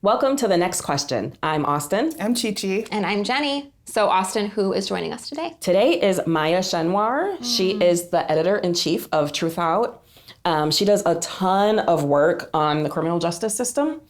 Welcome to The Next Question. I'm Austin. I'm Chi-Chi. And I'm Jenny. So Austin, who is joining us today? Today is Maya Schenwar. She is the editor-in-chief of Truth Out. She does a ton of work on the criminal justice system.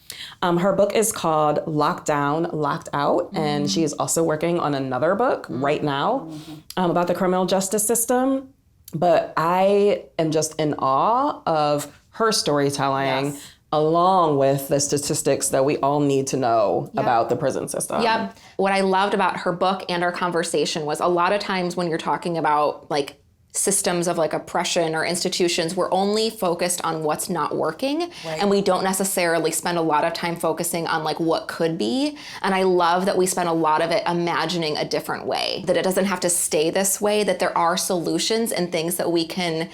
Her book is called Locked Down, Locked Out, and she is also working on another book right now about the criminal justice system. But I am just in awe of her storytelling, along with the statistics that we all need to know about the prison system. Yep. What I loved about her book and our conversation was a lot of times when you're talking about like systems of like oppression or institutions, we're only focused on what's not working. Right. And we don't necessarily spend a lot of time focusing on like what could be. And I love that we spend a lot of it imagining a different way, that it doesn't have to stay this way, that there are solutions and things that we can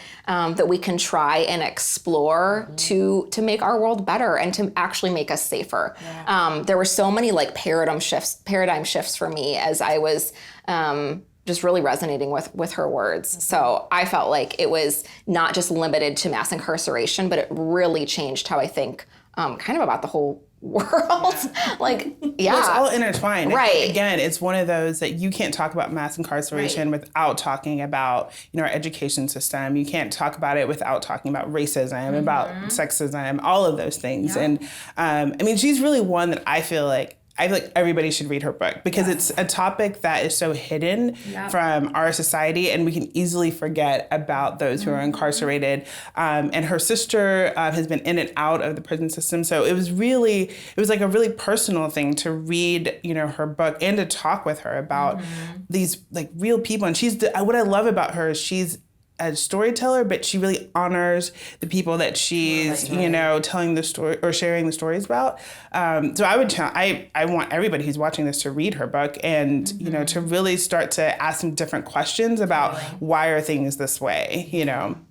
try and explore to make our world better and to actually make us safer. Yeah. There were so many like paradigm shifts for me as I was just really resonating with her words. So I felt like it was not just limited to mass incarceration, but it really changed how I think kind of about the whole world. Like, well, it's all intertwined. Right. Again, it's one of those that you can't talk about mass incarceration without talking about, our education system. You can't talk about it without talking about racism, about sexism, all of those things. Yeah. And she's really one that I feel like everybody should read her book because it's a topic that is so hidden from our society, and we can easily forget about those who are incarcerated. And her sister has been in and out of the prison system. So it was like a really personal thing to read, her book and to talk with her about these like real people. And what I love about her is she's a storyteller, but she really honors the people that she's, telling the story or sharing the stories about. So I want everybody who's watching this to read her book and, to really start to ask some different questions about why are things this way,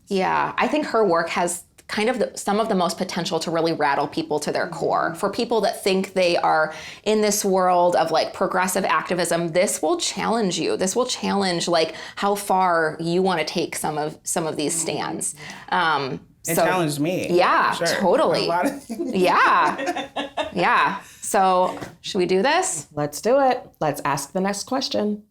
Yeah, I think her work has kind of some of the most potential to really rattle people to their core. For people that think they are in this world of like progressive activism, this will challenge you. This will challenge like how far you want to take some of these stands. It challenged me. Yeah, sure. Totally. A lot of things. Yeah. So should we do this? Let's do it. Let's ask the next question.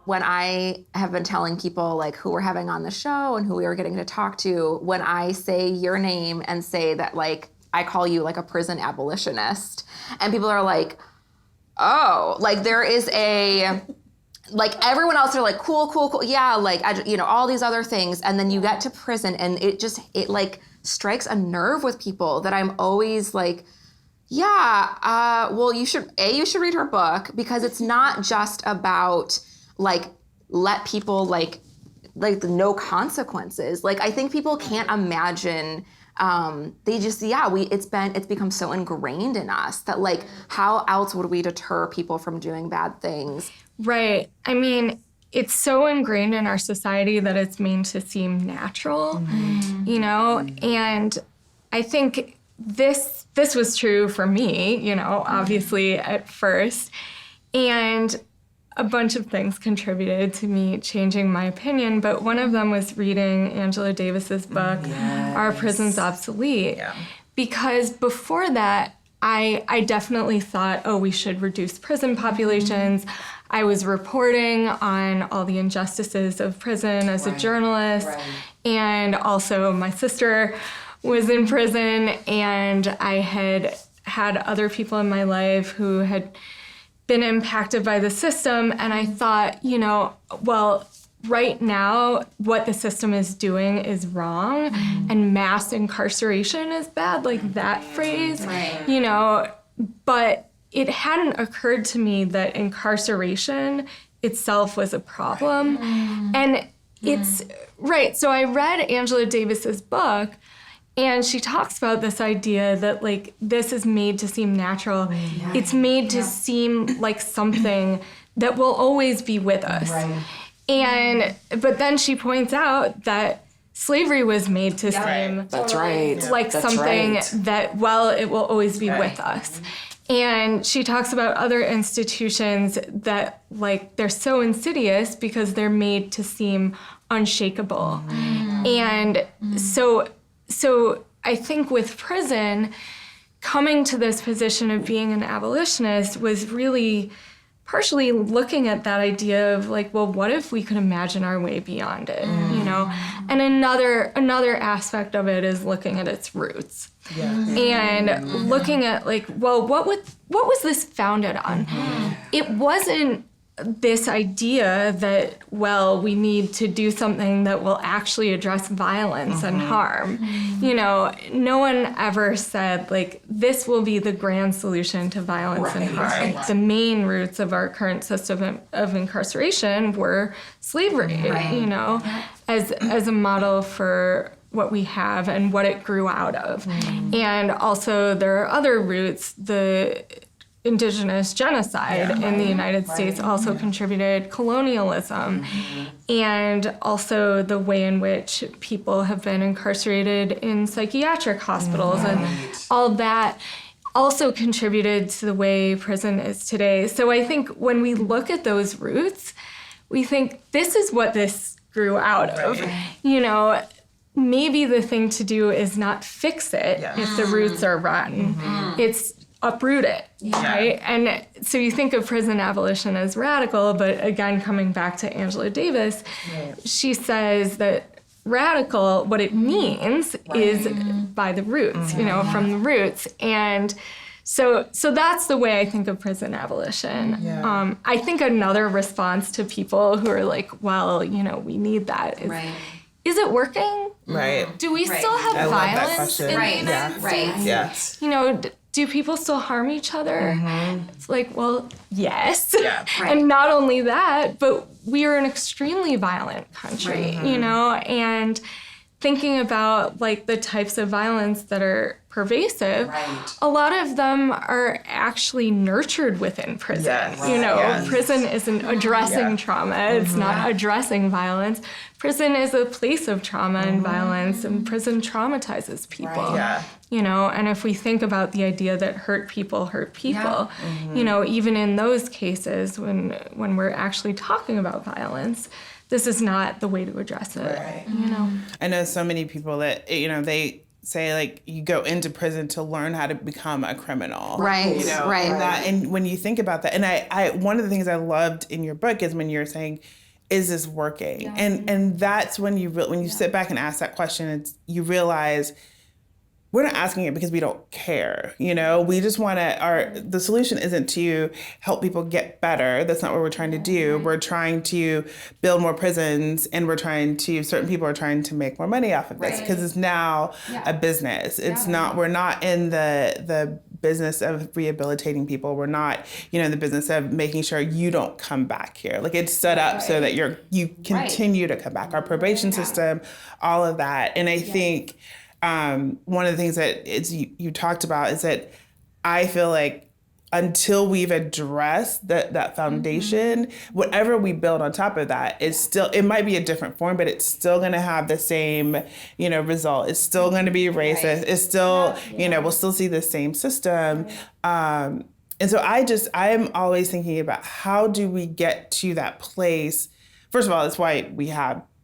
When I have been telling people like who we're having on the show and who we are getting to talk to, when I say your name and say that like I call you like a prison abolitionist, and people are like, oh, like there is like everyone else are like cool, yeah, like all these other things, and then you get to prison and it like strikes a nerve with people that I'm always like, well you should read her book, because it's not just about like let people like no consequences. Like I think people can't imagine. They just it's become so ingrained in us that like how else would we deter people from doing bad things? Right. I mean, it's so ingrained in our society that it's made to seem natural, and I think this was true for me, obviously at first, and a bunch of things contributed to me changing my opinion, but one of them was reading Angela Davis's book, Are Prisons Obsolete? Yeah. Because before that, I definitely thought, we should reduce prison populations. I was reporting on all the injustices of prison as a journalist, and also my sister was in prison, and I had other people in my life who had been impacted by the system, and I thought, well, right now, what the system is doing is wrong, and mass incarceration is bad, like that phrase, but it hadn't occurred to me that incarceration itself was a problem. And it's, so I read Angela Davis's book, and she talks about this idea that like this is made to seem natural. It's made to seem like something that will always be with us. But then she points out that slavery was made to seem That's right. like That's something right. that, well, it will always be with us. And she talks about other institutions that, like, they're so insidious because they're made to seem unshakable. And so I think with prison, coming to this position of being an abolitionist was really partially looking at that idea of, like, well, what if we could imagine our way beyond it, you know? And another aspect of it is looking at its roots. And looking at, like, well, what was this founded on? It wasn't this idea that, well, we need to do something that will actually address violence and harm. You know, no one ever said, like, this will be the grand solution to violence and harm. The main roots of our current system of incarceration were slavery, you know, as a model for what we have and what it grew out of. And also there are other roots. The indigenous genocide in the United States also contributed, colonialism, and also the way in which people have been incarcerated in psychiatric hospitals, and all of that also contributed to the way prison is today. So I think when we look at those roots, we think this is what this grew out of. You know, maybe the thing to do is not fix it if the roots are rotten. It's uproot it, right? And so you think of prison abolition as radical, but again, coming back to Angela Davis, she says that radical, what it means is by the roots, you know, from the roots. And so that's the way I think of prison abolition. I think another response to people who are like, well, you know, we need that is it working? Do we still have violence in the United States? You know, do people still harm each other? It's like, well, yes. And not only that, but we are an extremely violent country, you know, and thinking about, like, the types of violence that are pervasive, a lot of them are actually nurtured within prison. You know, prison isn't addressing trauma. It's not addressing violence. Prison is a place of trauma and violence, and prison traumatizes people. You know, and if we think about the idea that hurt people, you know, even in those cases when we're actually talking about violence, this is not the way to address it, you know. I know so many people that, you know, they say, like, you go into prison to learn how to become a criminal. You know, And when you think about that, and I one of the things I loved in your book is when you're saying, is this working? And that's when you sit back and ask that question, you realize we're not asking it because we don't care, you know? We just want to, the solution isn't to help people get better. That's not what we're trying to do. We're trying to build more prisons, and certain people are trying to make more money off of this because it's now a business. It's not, we're not in the business of rehabilitating people. We're not, you know, in the business of making sure you don't come back here. Like, it's set up so that you continue to come back. Our probation system, all of that. And I think, one of the things that you talked about is that I feel like until we've addressed that foundation, whatever we build on top of that is still, it might be a different form, but it's still going to have the same, you know, result. It's still going to be racist. It's still, you know, we'll still see the same system. And so I'm always thinking about how do we get to that place? First of all, that's why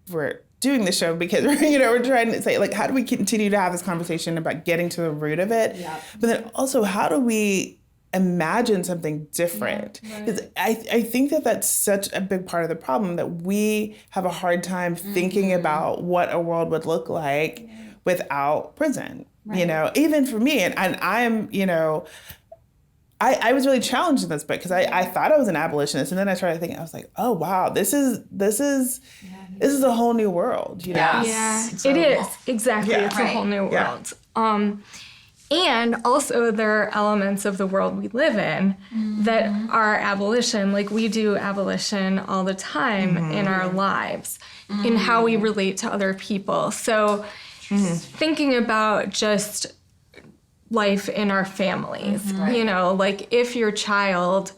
we're doing the show, because we're trying to say, like, how do we continue to have this conversation about getting to the root of it? But then also, how do we imagine something different? Because I think that's such a big part of the problem, that we have a hard time thinking about what a world would look like without prison. You know, even for me, and I'm, you know, I was really challenged in this book because I thought I was an abolitionist, and then I started thinking, I was like, oh wow, this is a whole new world, you know? It is, exactly. It's a whole new world. And also there are elements of the world we live in that are abolition. Like, we do abolition all the time in our lives, in how we relate to other people. So thinking about just life in our families, you know, like, if your child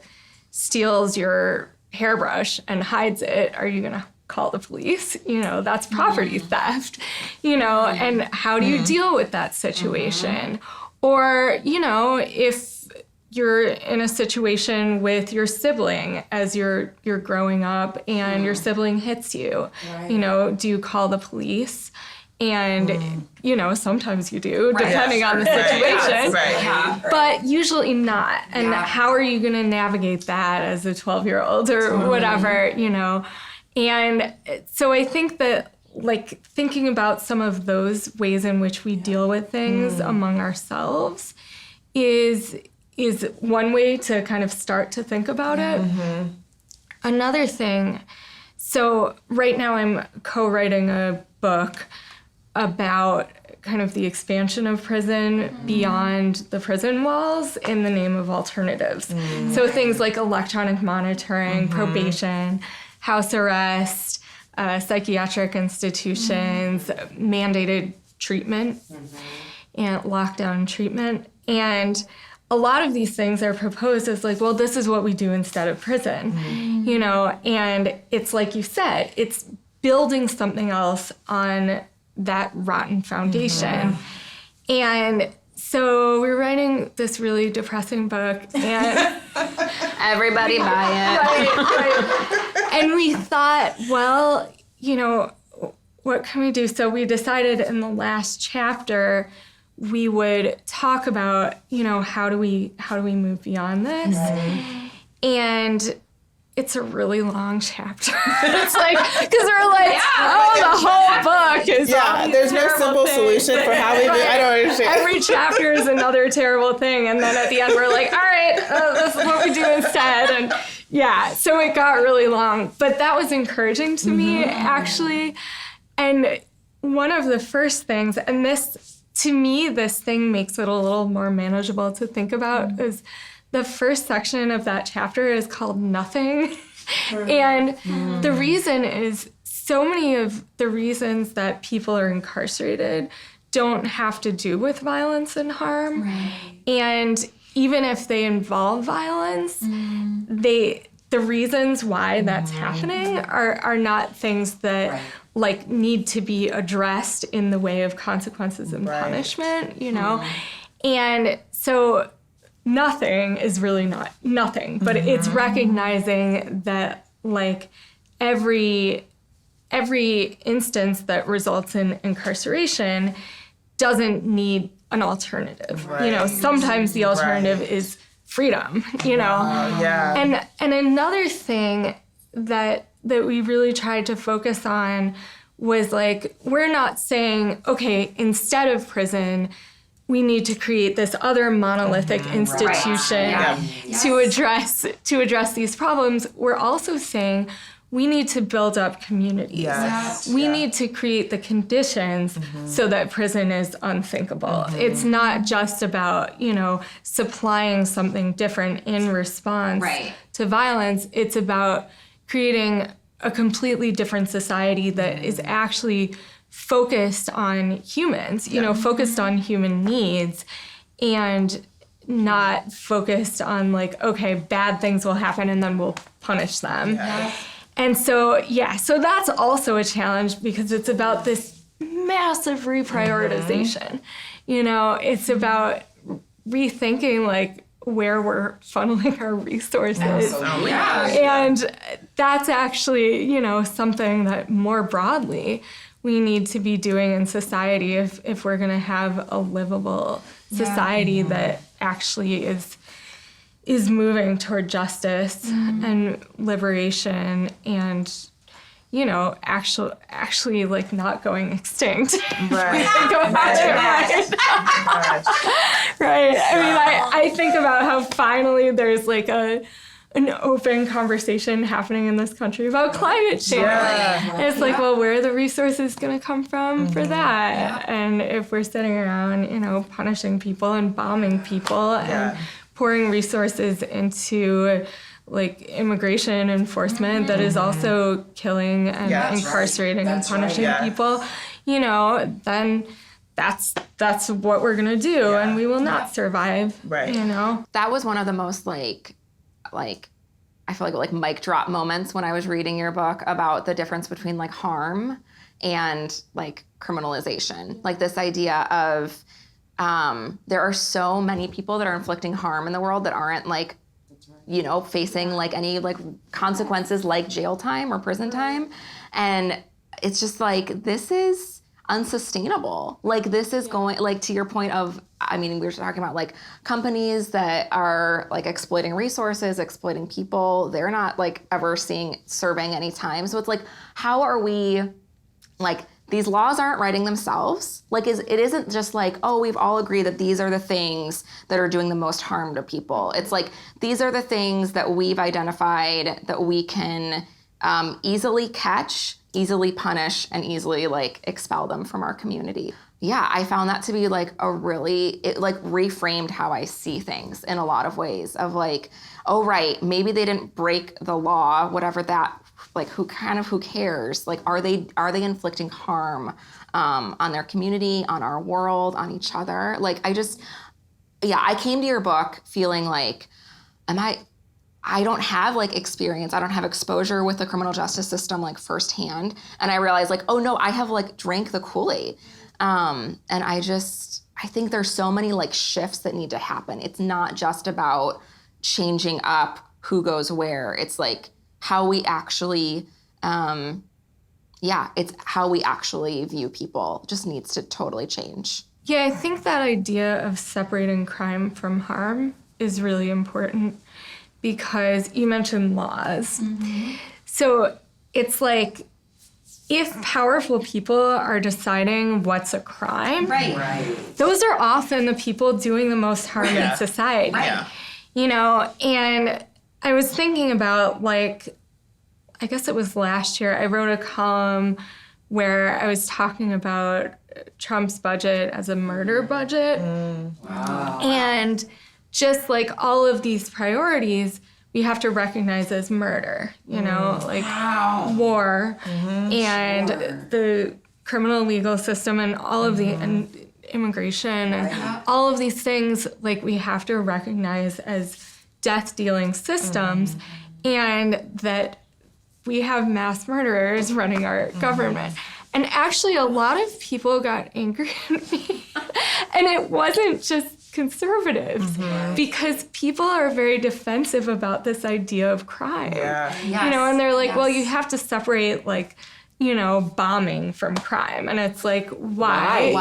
steals your hairbrush and hides it, are you going to call the police? That's property theft, and how do you deal with that situation? Or, if you're in a situation with your sibling as you're growing up and your sibling hits you, do you call the police? And, sometimes you do, depending on the situation. But usually not. And how are you going to navigate that as a 12-year-old or whatever, And so I think that, like, thinking about some of those ways in which we deal with things among ourselves is one way to kind of start to think about it. Another thing, so right now I'm co-writing a book about kind of the expansion of prison beyond the prison walls in the name of alternatives. So things like electronic monitoring, probation, house arrest, psychiatric institutions, mandated treatment, and lockdown treatment. And a lot of these things are proposed as like, well, this is what we do instead of prison, and it's like you said, it's building something else on that rotten foundation. And so we're writing this really depressing book, and everybody buy it. Right. And we thought, well, what can we do? So we decided in the last chapter we would talk about, how do we move beyond this? And it's a really long chapter. It's like, because we're like, the whole book is there's no simple solution for how we do. I don't understand. Every chapter is another terrible thing, and then at the end we're like, all right, this is what we do instead. And so it got really long, but that was encouraging to me, actually. And one of the first things, and this, to me, this thing makes it a little more manageable to think about, is the first section of that chapter is called Nothing. And the reason is so many of the reasons that people are incarcerated don't have to do with violence and harm. And even if they involve violence, the reasons why that's happening are not things that like need to be addressed in the way of consequences and punishment, And so nothing is really not nothing, but it's recognizing that like every instance that results in incarceration doesn't need an alternative. Sometimes the alternative is freedom, And another thing that we really tried to focus on was like, we're not saying, okay, instead of prison, we need to create this other monolithic institution to address these problems. We're also saying we need to build up communities. We need to create the conditions so that prison is unthinkable. It's not just about, supplying something different in response to violence. It's about creating a completely different society that is actually focused on humans, focused on human needs, and not focused on like, okay, bad things will happen and then we'll punish them. And so, so that's also a challenge because it's about this massive reprioritization. It's about rethinking like where we're funneling our resources. And that's actually, something that more broadly we need to be doing in society if we're going to have a livable society that actually is moving toward justice and liberation and, actually like not going extinct. Right. I mean, I think about how finally there's like an open conversation happening in this country about climate change. And it's like, well, where are the resources going to come from for that? And if we're sitting around, punishing people and bombing people and pouring resources into like immigration enforcement that is also killing and incarcerating and punishing people, then that's what we're going to do and we will not survive, That was one of the most like I feel like mic drop moments when I was reading your book about the difference between like harm and like criminalization. Like this idea of there are so many people that are inflicting harm in the world that aren't like, you know, facing like any like consequences like jail time or prison time. And it's just like, this is unsustainable. Like this is going, like to your point of, I mean, we were talking about like companies that are like exploiting resources, exploiting people. They're not like ever serving any time. So it's like, how are we like, these laws aren't writing themselves. Like it isn't just like, oh, we've all agreed that these are the things that are doing the most harm to people. It's like, these are the things that we've identified that we can easily catch, easily punish, and easily like expel them from our community. Yeah, I found that to be like it like reframed how I see things in a lot of ways of like, oh, right, maybe they didn't break the law, whatever that, like who cares? Like, are they inflicting harm on their community, on our world, on each other? Like, I came to your book feeling like, I don't have like experience, I don't have exposure with the criminal justice system like firsthand. And I realized like, oh no, I have like drank the Kool-Aid. And I think there's so many like shifts that need to happen. It's not just about changing up who goes where. It's like how we actually, it's how we actually view people just needs to totally change. Yeah, I think that idea of separating crime from harm is really important because you mentioned laws. Mm-hmm. So it's like, if powerful people are deciding what's a crime, right. Those are often the people doing the most harm in society. Right. You know, and I was thinking about like, I guess it was last year, I wrote a column where I was talking about Trump's budget as a murder budget. Wow. And just like all of these priorities, we have to recognize as murder, you know, like war and the criminal legal system and all of the immigration and all of these things, like we have to recognize as death-dealing systems and that we have mass murderers running our government. And actually a lot of people got angry at me and it wasn't just conservatives because people are very defensive about this idea of crime. You know, and they're like, well, you have to separate like, you know, bombing from crime. And it's like, why?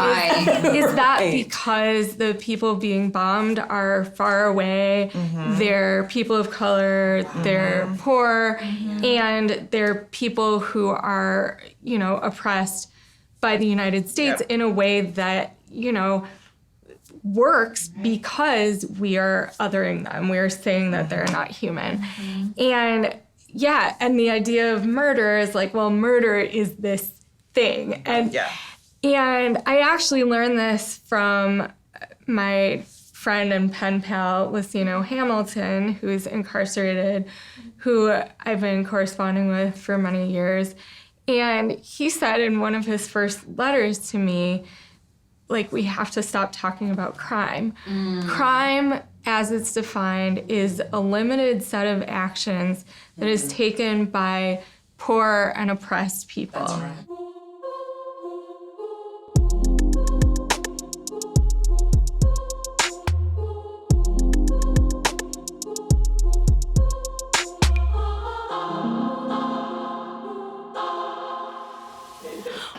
Is that because the people being bombed are far away, they're people of color, they're poor, and they're people who are, you know, oppressed by the United States in a way that, you know, works because we are othering them. We are saying that they're not human. And and the idea of murder is like, well, murder is this thing. And I actually learned this from my friend and pen pal, Lucino Hamilton, who's incarcerated, who I've been corresponding with for many years. And he said in one of his first letters to me, like, we have to stop talking about crime. Crime, as it's defined, is a limited set of actions that is taken by poor and oppressed people. That's right.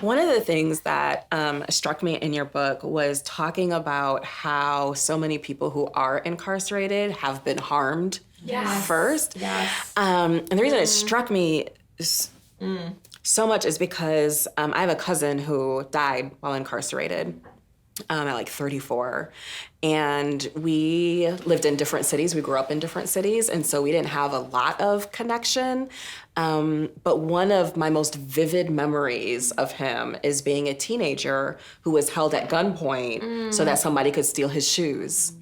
One of the things that struck me in your book was talking about how so many people who are incarcerated have been harmed first. And the reason it struck me so much is because I have a cousin who died while incarcerated at like 34. And we lived in different cities. We grew up in different cities. And so we didn't have a lot of connection. But one of my most vivid memories of him is being a teenager who was held at gunpoint so that somebody could steal his shoes.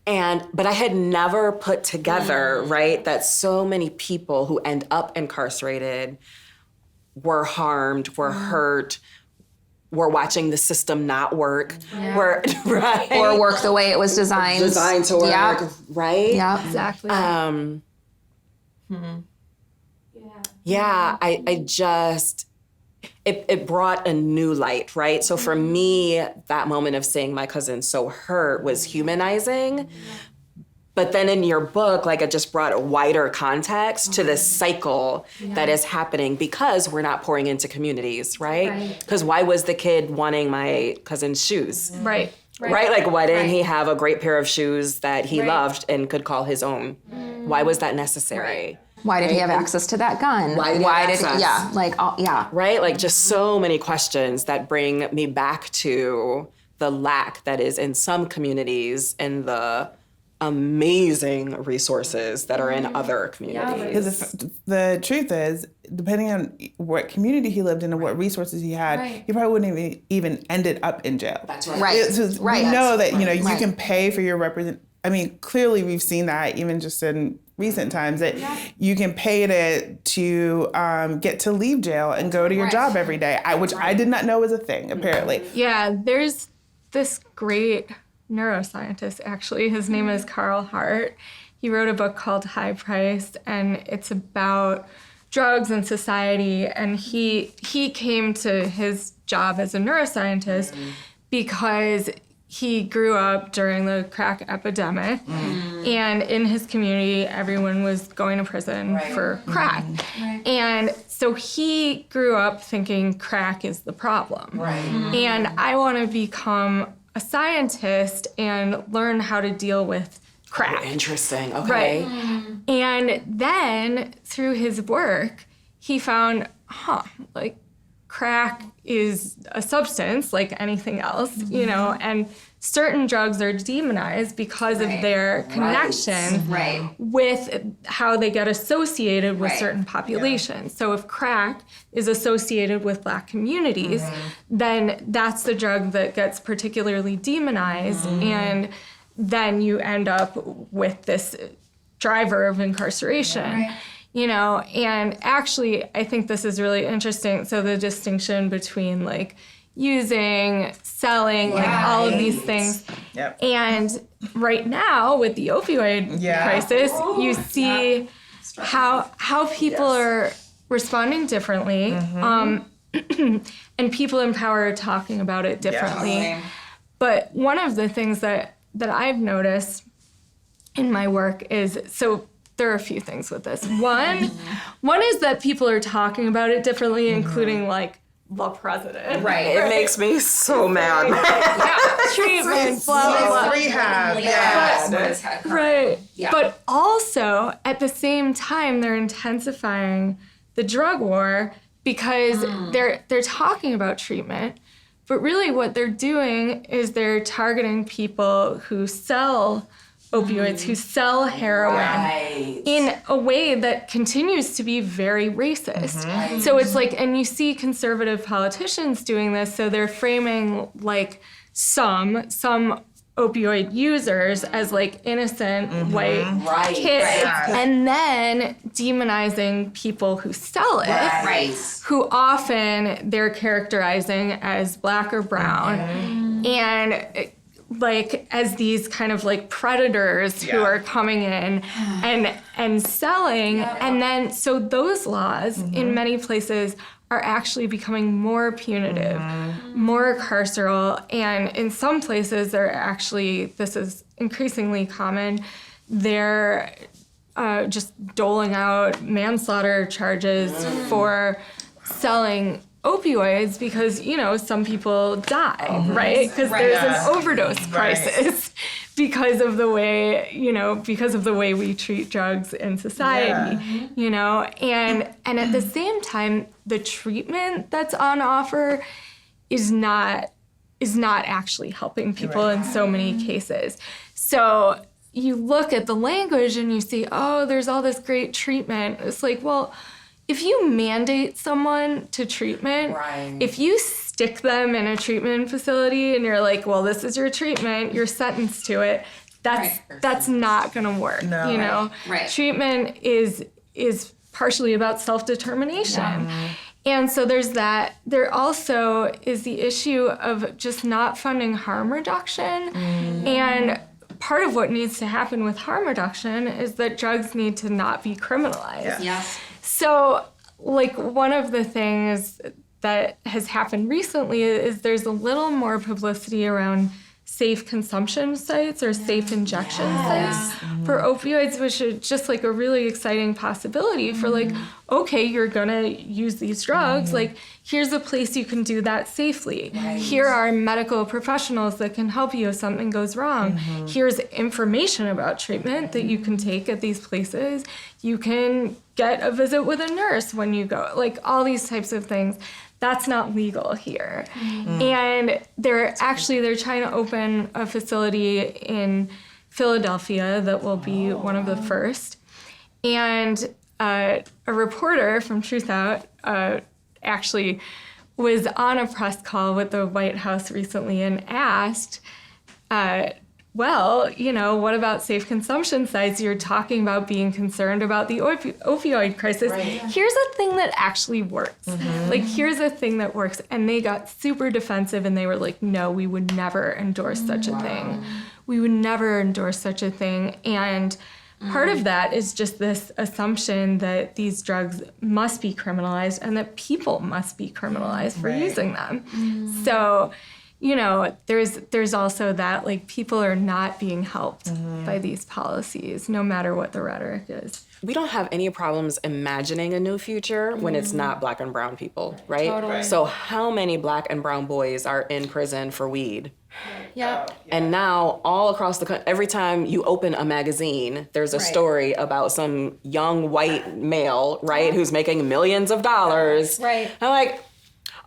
But I had never put together, right, that so many people who end up incarcerated were harmed, were hurt, were watching the system not work, or work the way it was designed to work, right? Yeah, exactly. Yeah, I just, it brought a new light, right? So for me, that moment of seeing my cousin so hurt was humanizing. But then in your book, like, it just brought a wider context to this cycle that is happening because we're not pouring into communities, right? Because why was the kid wanting my cousin's shoes? Right. Right? Like, why didn't he have a great pair of shoes that he loved and could call his own? Why was that necessary? Why did he have access to that gun? Why did he have access? Yeah, like, yeah. Right? Like, just so many questions that bring me back to the lack that is in some communities and the amazing resources that are in other communities. Because the truth is, depending on what community he lived in and what resources he had, he probably wouldn't have even ended up in jail. That's right. We know that, you know, you can pay for your I mean, clearly we've seen that even just in recent times, that you can pay to get to leave jail and go to your job every day, which I did not know was a thing, apparently. Yeah, there's this great neuroscientist, actually. His name is Carl Hart. He wrote a book called High Price, and it's about drugs and society. And he came to his job as a neuroscientist because he grew up during the crack epidemic, and in his community, everyone was going to prison for crack. And so he grew up thinking crack is the problem. And I want to become a scientist and learn how to deal with crack. Oh, interesting. Okay. And then through his work, he found, like, crack is a substance like anything else, you know, and certain drugs are demonized because of their connection with how they get associated with certain populations. So if crack is associated with Black communities, then that's the drug that gets particularly demonized, and then you end up with this driver of incarceration. You know, and actually, I think this is really interesting. So the distinction between, like, using, selling, like, all of these things. And right now, with the opioid crisis, you see how people are responding differently, and people in power are talking about it differently. But one of the things that I've noticed in my work is, so there are a few things with this. One is that people are talking about it differently, including, like, the president. It makes me so mad. Treatment, blah, blah, blah. Rehab. But also, at the same time, they're intensifying the drug war because they're talking about treatment, but really what they're doing is they're targeting people who sell opioids, who sell heroin in a way that continues to be very racist. So it's like, and you see conservative politicians doing this, so they're framing, like, some opioid users as, like, innocent white kids, and then demonizing people who sell it, who often they're characterizing as Black or brown, and like as these kind of like predators who are coming in and selling. And then so those laws in many places are actually becoming more punitive, more carceral, and in some places they're actually, this is increasingly common, they're just doling out manslaughter charges for selling opioids because, you know, some people die, right? Because there's an overdose crisis because of the way, you know, because of the way we treat drugs in society, you know? And at the same time, the treatment that's on offer is not actually helping people in so many cases. So you look at the language and you see, oh, there's all this great treatment. It's like, well, if you mandate someone to treatment, if you stick them in a treatment facility and you're like, well, this is your treatment, you're sentenced to it, that's not gonna work, you know? Treatment is partially about self-determination. And so there's that. There also is the issue of just not funding harm reduction. And part of what needs to happen with harm reduction is that drugs need to not be criminalized. Yes. So, like, one of the things that has happened recently is there's a little more publicity around safe consumption sites or safe injection sites for opioids, which is just like a really exciting possibility for like, okay, you're gonna use these drugs, like here's a place you can do that safely. Here are medical professionals that can help you if something goes wrong. Here's information about treatment that you can take at these places. You can get a visit with a nurse when you go, like all these types of things. That's not legal here. And they're trying to open a facility in Philadelphia that will be one of the first. And a reporter from Truth Out actually was on a press call with the White House recently and asked, well, you know, what about safe consumption sites? You're talking about being concerned about the opioid crisis. Here's a thing that actually works. Like, here's a thing that works. And they got super defensive and they were like, no, we would never endorse such a thing. We would never endorse such a thing. And part of that is just this assumption that these drugs must be criminalized and that people must be criminalized for using them. So, you know, there's also that, like, people are not being helped by these policies, no matter what the rhetoric is. We don't have any problems imagining a new future when it's not Black and brown people, right? Totally. So how many Black and brown boys are in prison for weed? Yep. And now all across the country, every time you open a magazine, there's a story about some young white male, right, who's making millions of dollars. Right. I'm like,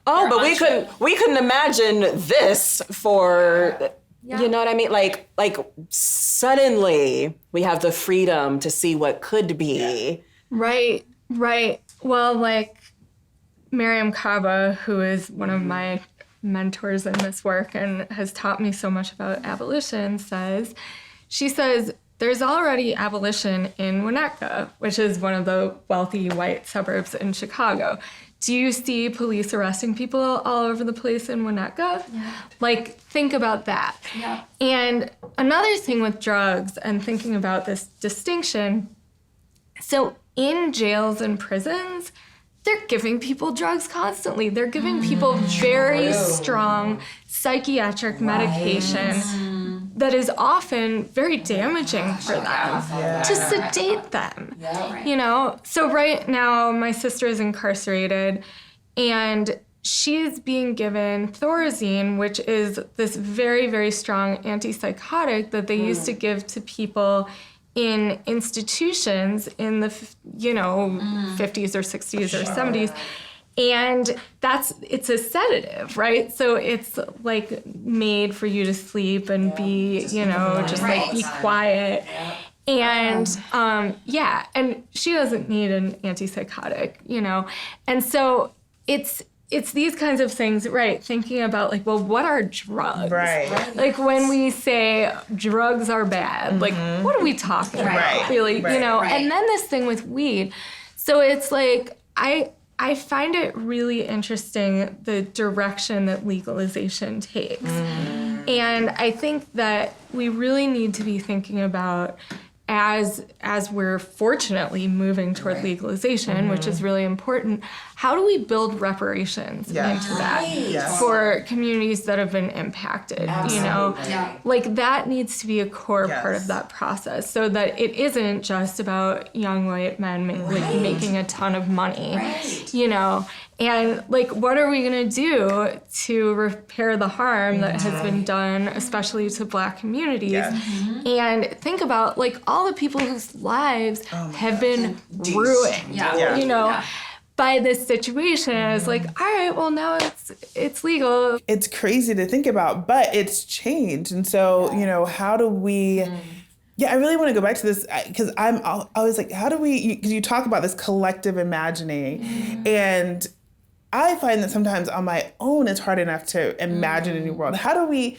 oh, but we couldn't imagine this for, you know what I mean? Like suddenly we have the freedom to see what could be. Right. Well, like Miriam Kaba, who is one of my mentors in this work and has taught me so much about abolition, she says, there's already abolition in Winnetka, which is one of the wealthy white suburbs in Chicago. Do you see police arresting people all over the place in Winnetka? Like, think about that. And another thing with drugs and thinking about this distinction, so in jails and prisons, they're giving people drugs constantly. They're giving people very strong psychiatric medication that is often very damaging for them to sedate them. You know, so right now my sister is incarcerated and she's being given Thorazine, which is this very, very strong antipsychotic that they used to give to people in institutions in the, 50s or 60s or 70s. And it's a sedative, right? So it's like made for you to sleep and be, just like be quiet. And and she doesn't need an antipsychotic, And so it's these kinds of things, right? Thinking about like, well, what are drugs? Right. Like when we say drugs are bad, like what are we talking about, really? And then this thing with weed. So it's like, I find it really interesting the direction that legalization takes. And I think that we really need to be thinking about as we're fortunately moving toward legalization, which is really important, how do we build reparations into that for communities that have been impacted, Like that needs to be a core part of that process so that it isn't just about young white men making a ton of money, And like, what are we gonna do to repair the harm that has been done, especially to Black communities? And think about like all the people whose lives have been ruined, by this situation. And it's like, all right, well now it's legal. It's crazy to think about, but it's changed. And so, how do we... Yeah, I really want to go back to this because I'm always like, how do we... Because you talk about this collective imagining and I find that sometimes on my own, it's hard enough to imagine a new world. How do we,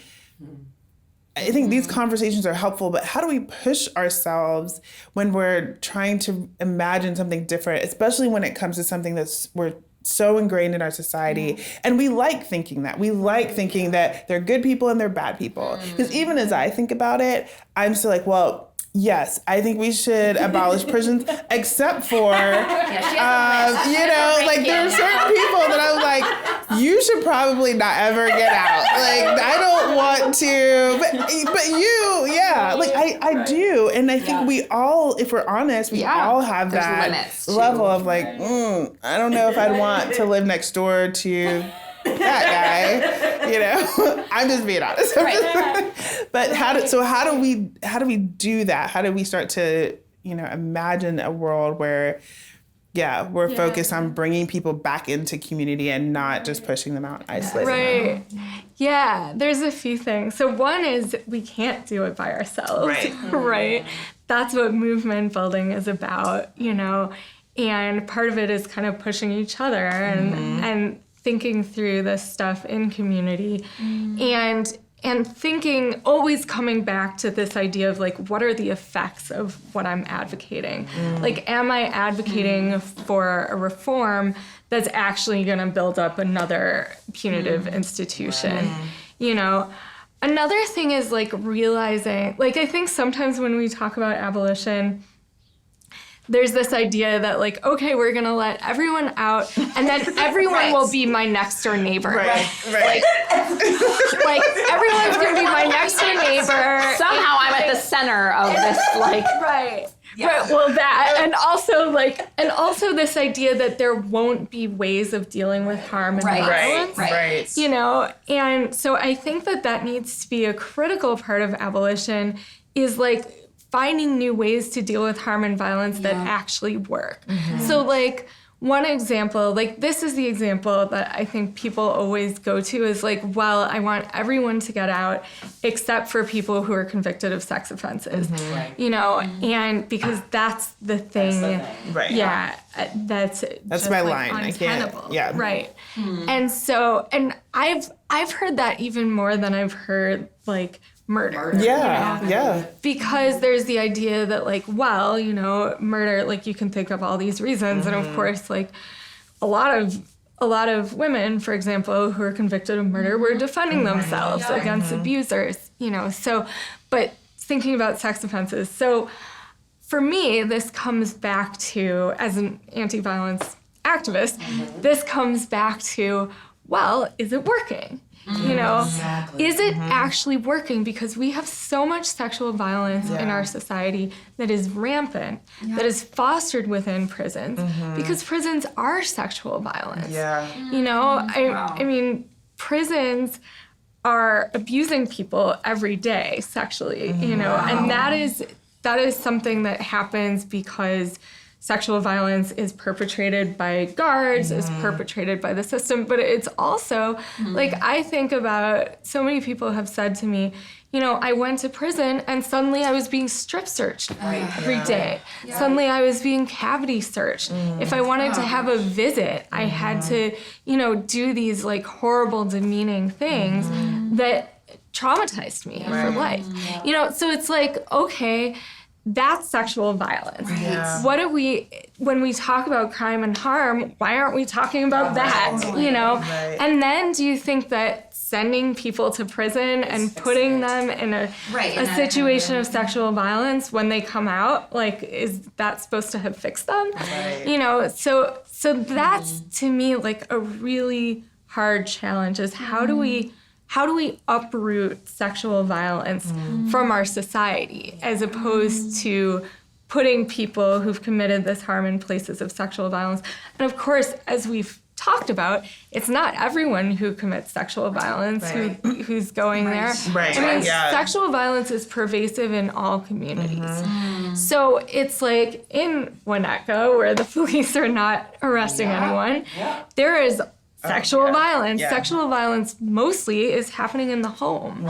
I think these conversations are helpful, but how do we push ourselves when we're trying to imagine something different, especially when it comes to something we're so ingrained in our society. And we like thinking that. We like thinking that there are good people and there are bad people. Because even as I think about it, I'm still like, well, yes, I think we should abolish prisons, except for, there are certain people that I'm like, you should probably not ever get out. Like, I don't want to, but you, I do. And I think we all, if we're honest, we all have that level of like, I don't know if I'd want to live next door to that guy, I'm just being honest. But how do we do that? How do we start to, imagine a world where, we're focused on bringing people back into community and not just pushing them out, isolating them? Yeah, there's a few things. So one is we can't do it by ourselves, right? That's what movement building is about, and part of it is kind of pushing each other and thinking through this stuff in community and thinking, always coming back to this idea of like, what are the effects of what I'm advocating? Like, am I advocating for a reform that's actually going to build up another punitive institution? Another thing is like realizing, like, I think sometimes when we talk about abolition, there's this idea that like, okay, we're gonna let everyone out, and then everyone will be my next door neighbor. Right. Like everyone's gonna be my next door neighbor. Somehow I'm at the center of this, like. Right. Yeah. Well, that, and also this idea that there won't be ways of dealing with harm and violence. Right. And so I think that needs to be a critical part of abolition, is like finding new ways to deal with harm and violence that actually work. So like one example, like this is the example that I think people always go to, is like, well, I want everyone to get out except for people who are convicted of sex offenses, and because that's the thing. Right. Yeah. That's my line. I can't. Yeah. Right. And so, and I've heard that even more than I've heard like murder. Yeah. Because there's the idea that like, well, murder, like you can think of all these reasons. And of course, like a lot of women, for example, who are convicted of murder were defending themselves against abusers, so, but thinking about sex offenses. So for me, this comes back to, as an anti-violence activist, this comes back to, well, is it working? Is it actually working? Because we have so much sexual violence in our society that is rampant, that is fostered within prisons, because prisons are sexual violence. I mean, prisons are abusing people every day sexually, and that is something that happens because sexual violence is perpetrated by guards, is perpetrated by the system, but it's also, like, I think about, so many people have said to me, I went to prison and suddenly I was being strip searched every day. Suddenly I was being cavity searched. If I wanted to have a visit, I had to, do these like horrible, demeaning things that traumatized me for life. So it's like, okay, that's sexual violence. What do when we talk about crime and harm, why aren't we talking about that? And then do you think that sending people to prison and putting them in a situation of sexual violence when they come out, like, is that supposed to have fixed them? So that's, to me, like a really hard challenge, is how do we uproot sexual violence from our society, as opposed to putting people who've committed this harm in places of sexual violence? And of course, as we've talked about, it's not everyone who commits sexual violence who's going there. Sexual violence is pervasive in all communities. So it's like in Winnetka, where the police are not arresting anyone, there is sexual violence. Sexual violence mostly is happening in the home,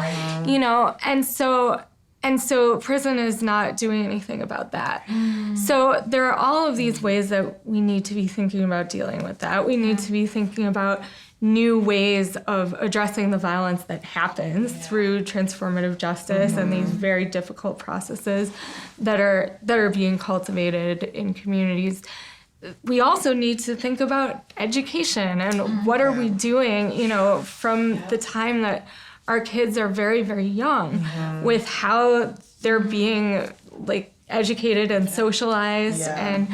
and so prison is not doing anything about that. So there are all of these ways that we need to be thinking about dealing with that. We need to be thinking about new ways of addressing the violence that happens through transformative justice and these very difficult processes that are being cultivated in communities. we also need to think about education and what are we doing, from the time that our kids are very, very young with how they're being like educated and socialized and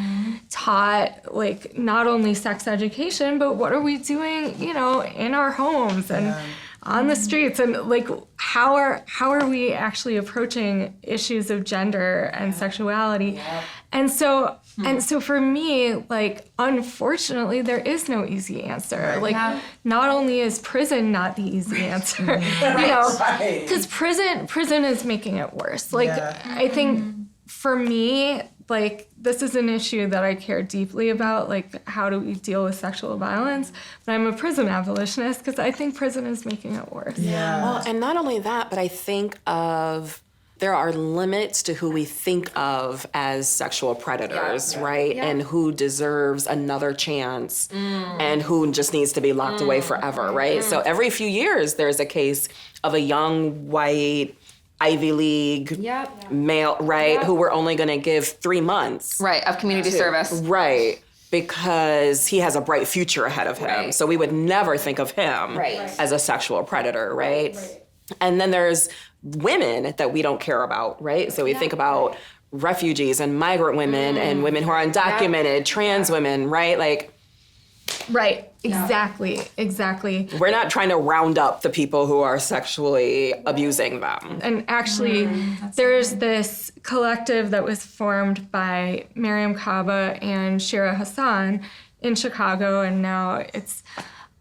taught like not only sex education, but what are we doing, in our homes and on the streets, and like how are we actually approaching issues of gender and sexuality? And so for me, like, unfortunately, there is no easy answer. Like, not only is prison not the easy answer, because prison is making it worse. Like, I think for me, like, this is an issue that I care deeply about, like, how do we deal with sexual violence? But I'm a prison abolitionist because I think prison is making it worse. Well, and not only that, but I think there are limits to who we think of as sexual predators, right? And who deserves another chance and who just needs to be locked away forever, right? So every few years, there's a case of a young, white, Ivy League male, right, who we're only going to give 3 months. Right, of community service. Right, because he has a bright future ahead of him. Right. So we would never think of him as a sexual predator, right? And then there's women that we don't care about, right? So we think about refugees and migrant women and women who are undocumented, trans women, right? Like, right, exactly. we're not trying to round up the people who are sexually abusing them. And actually, there's this collective that was formed by Miriam Kaba and Shira Hassan in Chicago, and now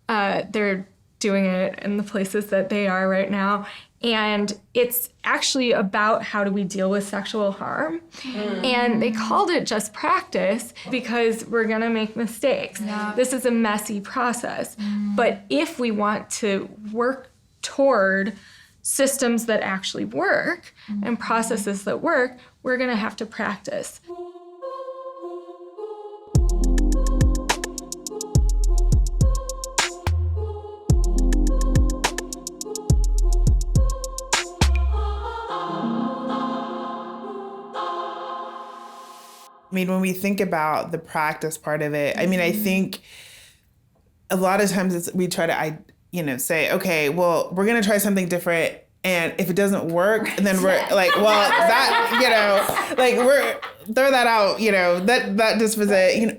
they're doing it in the places that they are right now. And it's actually about how do we deal with sexual harm. And they called it just practice because we're gonna make mistakes. This is a messy process. But if we want to work toward systems that actually work and processes that work, we're gonna have to practice. I mean, when we think about the practice part of it, I mean, I think a lot of times we try to, say, okay, well, we're going to try something different. And if it doesn't work, then we're like, well, that, like throw that out, that just was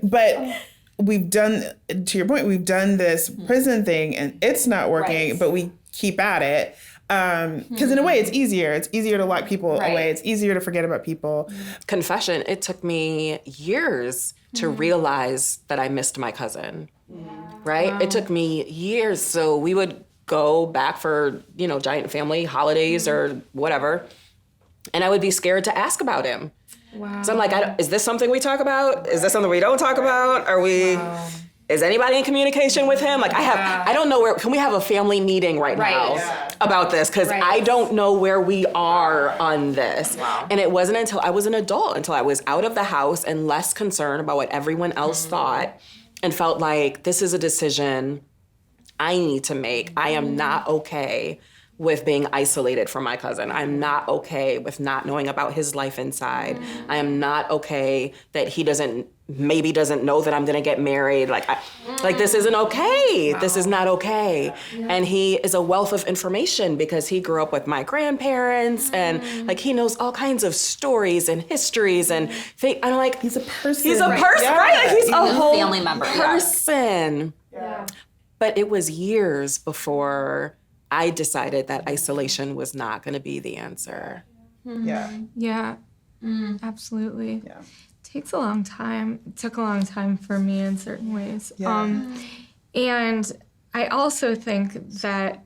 but we've done, to your point, we've done this prison thing and it's not working, but we keep at it. Because in a way, it's easier. It's easier to lock people away. It's easier to forget about people. Confession, it took me years to realize that I missed my cousin, right? Wow. It took me years. So we would go back for, giant family holidays or whatever, and I would be scared to ask about him. Wow. So I'm like, is this something we talk about? Is this something we don't talk about? Are we... Wow. Is anybody in communication with him? Like I don't know where, can we have a family meeting right now about this? Because I don't know where we are on this. Wow. And it wasn't until I was an adult, until I was out of the house and less concerned about what everyone else thought and felt like this is a decision I need to make. I am not okay with being isolated from my cousin. I'm not okay with not knowing about his life inside. I am not okay that he maybe doesn't know that I'm gonna get married. Like this isn't okay. Wow. This is not okay. Yeah. And he is a wealth of information because he grew up with my grandparents and like he knows all kinds of stories and histories and I'm like, he's a person. He's a person, right? Like he's a whole family member. Person. Yeah. But it was years before I decided that isolation was not going to be the answer. Yeah, absolutely. Yeah. It takes a long time. It took a long time for me in certain ways. Yeah. And I also think that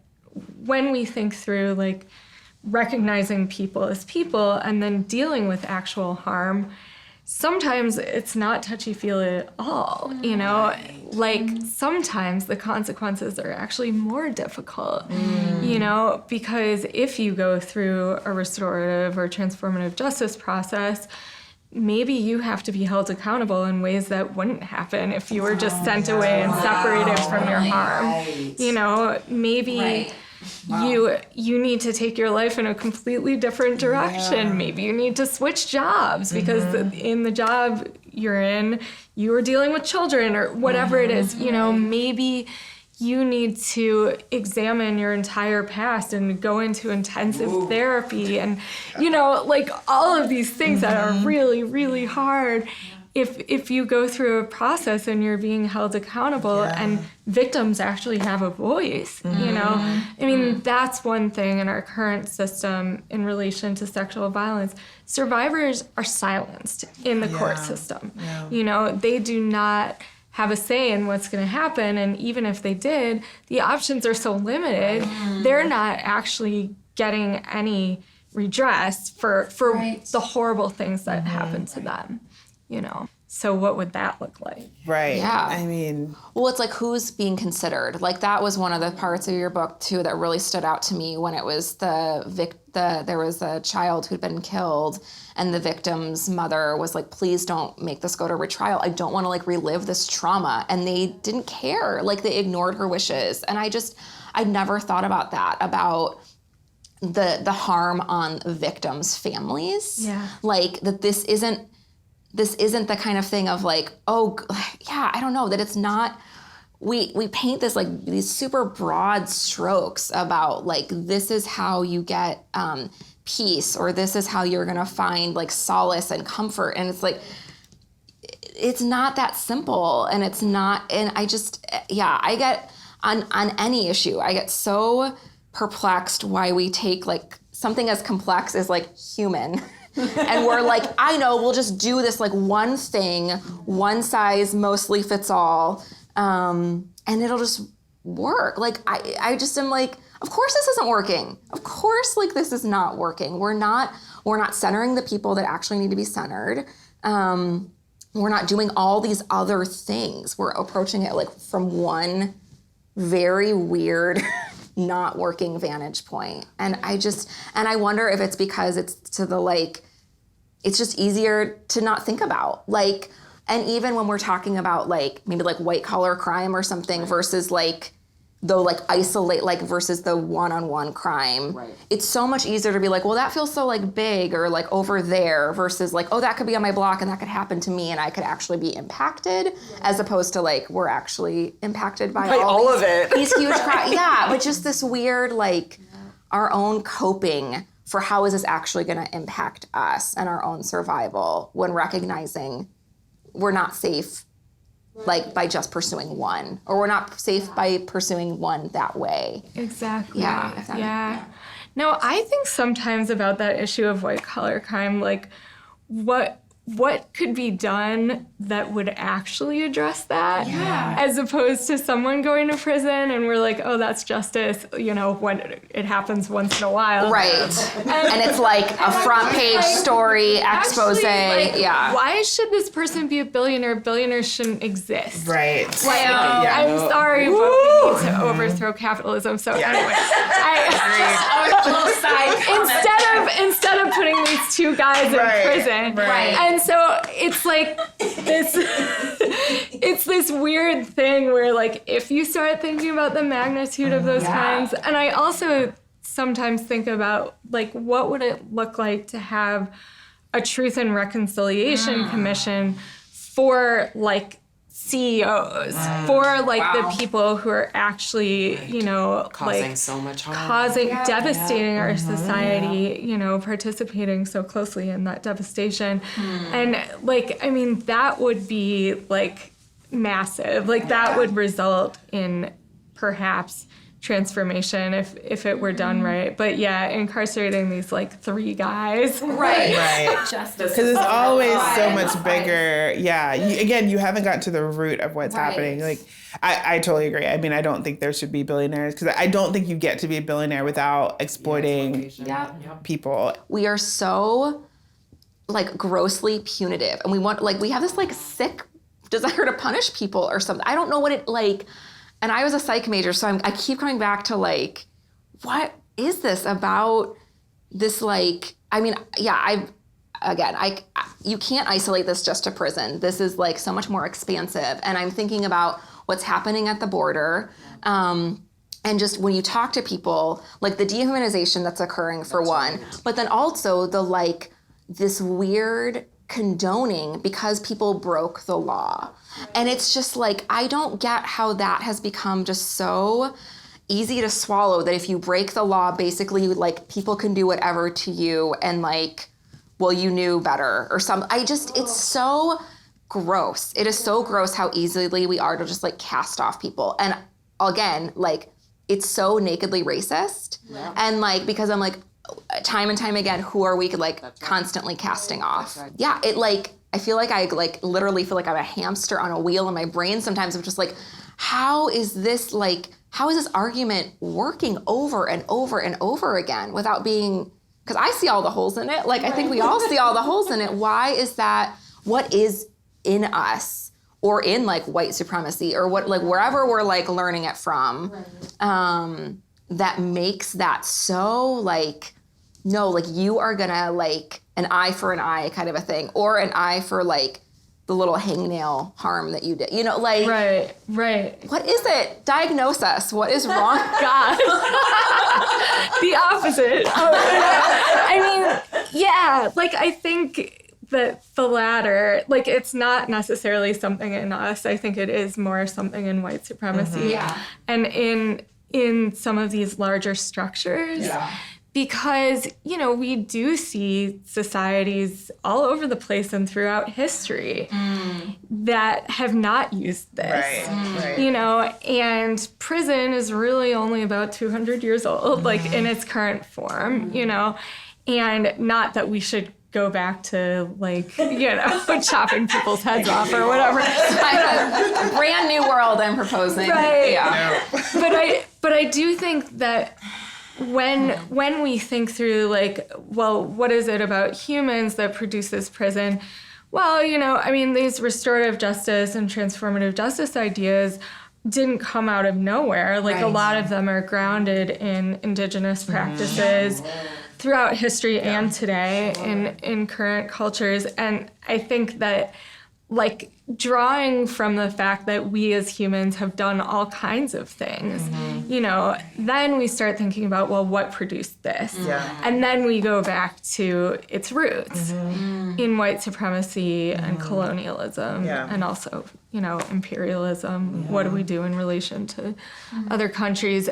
when we think through like recognizing people as people and then dealing with actual harm, sometimes it's not touchy-feely at all, Like, sometimes the consequences are actually more difficult, because if you go through a restorative or transformative justice process, maybe you have to be held accountable in ways that wouldn't happen if you were just sent away and separated from your harm. Maybe... Right. You need to take your life in a completely different direction. Yeah. Maybe you need to switch jobs because in the job, you're in, you are dealing with children or whatever it is, you know, maybe you need to examine your entire past and go into intensive therapy and, you know, like all of these things that are really, really hard. If you go through a process and you're being held accountable and victims actually have a voice, you know, I mean, that's one thing in our current system in relation to sexual violence. Survivors are silenced in the court system. You know, they do not have a say in what's going to happen. And even if they did, the options are so limited, they're not actually getting any redress for the horrible things that happen to them, you know. So what would that look like? Right. Yeah. I mean, well, it's like who's being considered. Like that was one of the parts of your book too that really stood out to me when it was there was a child who'd been killed and the victim's mother was like, please don't make this go to retrial. I don't want to like relive this trauma. And they didn't care. Like they ignored her wishes. And I'd never thought about that, about the harm on victims' families. Yeah. Like that this isn't the kind of thing of like, oh, yeah, I don't know, that it's not, we paint this like these super broad strokes about like, this is how you get peace, or this is how you're gonna find like solace and comfort. And it's like, it's not that simple. And it's not, and I just, I get, on any issue, I get so perplexed why we take like something as complex as like human and we're like, I know, we'll just do this like one thing, one size mostly fits all, and it'll just work. Like, I just am like, of course this isn't working. Of course, like, this is not working. We're not centering the people that actually need to be centered. We're not doing all these other things. We're approaching it like from one very weird, not working vantage point. And I wonder if it's because it's to the like, it's just easier to not think about. Like, and even when we're talking about like, maybe like white collar crime or something versus like, though like isolate, like versus the one-on-one crime, it's so much easier to be like, well, that feels so like big or like over there versus like, oh, that could be on my block and that could happen to me and I could actually be impacted, as opposed to like, we're actually impacted by all of it. These huge crimes. Yeah, but just this weird like our own coping for how is this actually going to impact us and our own survival when recognizing we're not safe like by just pursuing one, or we're not safe by pursuing one that way. Exactly. Yeah. Yeah. No, I think sometimes about that issue of white collar crime, like what could be done that would actually address that, as opposed to someone going to prison and we're like, oh, that's justice, you know, when it happens once in a while. Right. And it's like a front page story, expose. Actually, like, why should this person be a billionaire? Billionaires shouldn't exist. right. Like, I'm sorry, but we need to overthrow capitalism. So anyway, instead of putting these two guys in prison, and so it's like this, it's this weird thing where like if you start thinking about the magnitude of those crimes, and I also sometimes think about like what would it look like to have a Truth and Reconciliation Commission for like CEOs, for like the people who are actually, you know, causing like so much harm, devastating our society, you know, participating so closely in that devastation. And like, I mean, that would be like massive. Like that would result in perhaps transformation if it were done right. But yeah, incarcerating these like three guys. Right. Justice. Because it's always so much bigger. Yeah. You haven't gotten to the root of what's happening. Like, I totally agree. I mean, I don't think there should be billionaires because I don't think you get to be a billionaire without exploiting people. We are so like grossly punitive, and we have this like sick desire to punish people or something. I don't know what it like. And I was a psych major, so I keep coming back to like, what is this about this like, I mean, you can't isolate this just to prison. This is like so much more expansive. And I'm thinking about what's happening at the border. And just when you talk to people, like the dehumanization that's occurring for one, but then also the like, this weird condoning because people broke the law. And it's just like, I don't get how that has become just so easy to swallow, that if you break the law, basically like people can do whatever to you and like, well, you knew better or something. It's so gross. It is so gross how easily we are to just like cast off people. And again, like, it's so nakedly racist. Yeah. And like, because I'm like, time and time again, who are we like constantly casting off? Right. Yeah, it like, I feel like I like literally feel like I'm a hamster on a wheel in my brain sometimes. I'm just like, how is this argument working over and over and over again without being, because I see all the holes in it. Like, I think we all see all the holes in it. Why is that? What is in us or in like white supremacy or what, like wherever we're like learning it from, that makes that so like, no, like you are gonna like an eye for an eye kind of a thing, or an eye for like the little hangnail harm that you did, you know, like. Right. What is it? Diagnose us. What is wrong? God. The opposite. I mean, yeah, like I think that the latter, like it's not necessarily something in us. I think it is more something in white supremacy and in some of these larger structures. Yeah. Because, you know, we do see societies all over the place and throughout history that have not used this, you know, and prison is really only about 200 years old, like in its current form, you know, and not that we should go back to like, you know, chopping people's heads off or whatever. A brand new world I'm proposing. Right. Yeah. But I do think that when we think through like, well, what is it about humans that produces prison? Well, you know, I mean, these restorative justice and transformative justice ideas didn't come out of nowhere. Like a lot of them are grounded in indigenous practices throughout history and today in current cultures. And I think that like drawing from the fact that we as humans have done all kinds of things, you know, then we start thinking about, well, what produced this? Yeah. And then we go back to its roots in white supremacy and colonialism and also, you know, imperialism. Yeah. What do we do in relation to other countries?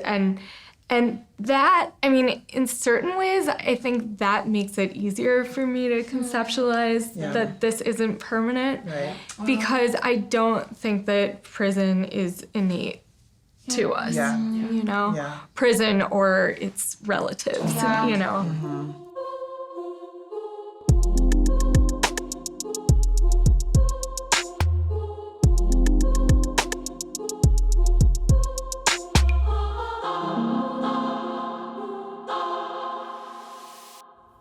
And that, I mean, in certain ways, I think that makes it easier for me to conceptualize that this isn't permanent, because I don't think that prison is innate to us, you know, prison or its relatives, you know.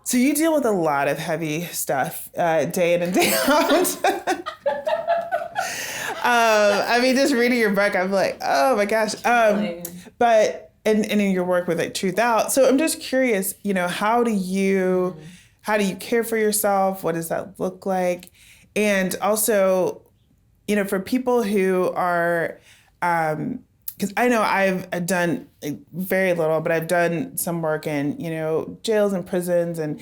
So you deal with a lot of heavy stuff day in and day out. I mean, just reading your book, I'm like, oh my gosh. But in your work with like Truth Out, so I'm just curious, you know, how do you care for yourself? What does that look like? And also, you know, for people who are, because I know I've done very little, but I've done some work in, you know, jails and prisons, and